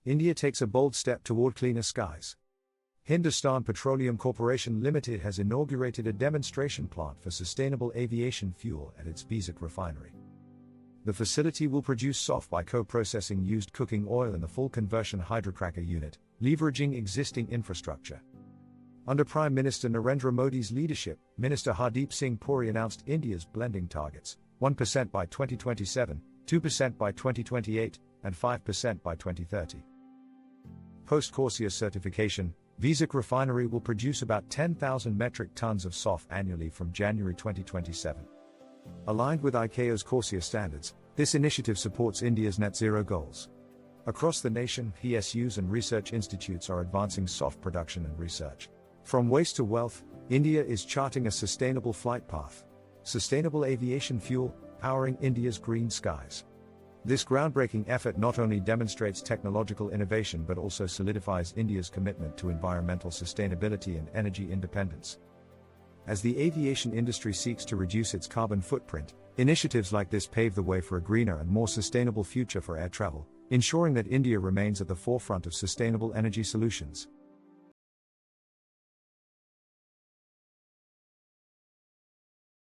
India takes a bold step toward cleaner skies. Hindustan Petroleum Corporation Limited has inaugurated a demonstration plant for sustainable aviation fuel at its Visakh refinery. The facility will produce SAF by co-processing used cooking oil in the full conversion hydrocracker unit, leveraging existing infrastructure. Under Prime Minister Narendra Modi's leadership, Minister Hardeep Singh Puri announced India's blending targets: 1% by 2027, 2% by 2028, and 5% by 2030. Post-CORSIA certification, Visakh Refinery will produce about 10,000 metric tons of SAF annually from January 2027. Aligned with ICAO's CORSIA standards, this initiative supports India's net zero goals. Across the nation, PSUs and research institutes are advancing SAF production and research. From waste to wealth, India is charting a sustainable flight path. Sustainable aviation fuel, powering India's green skies. This groundbreaking effort not only demonstrates technological innovation but also solidifies India's commitment to environmental sustainability and energy independence. As the aviation industry seeks to reduce its carbon footprint, initiatives like this pave the way for a greener and more sustainable future for air travel, ensuring that India remains at the forefront of sustainable energy solutions.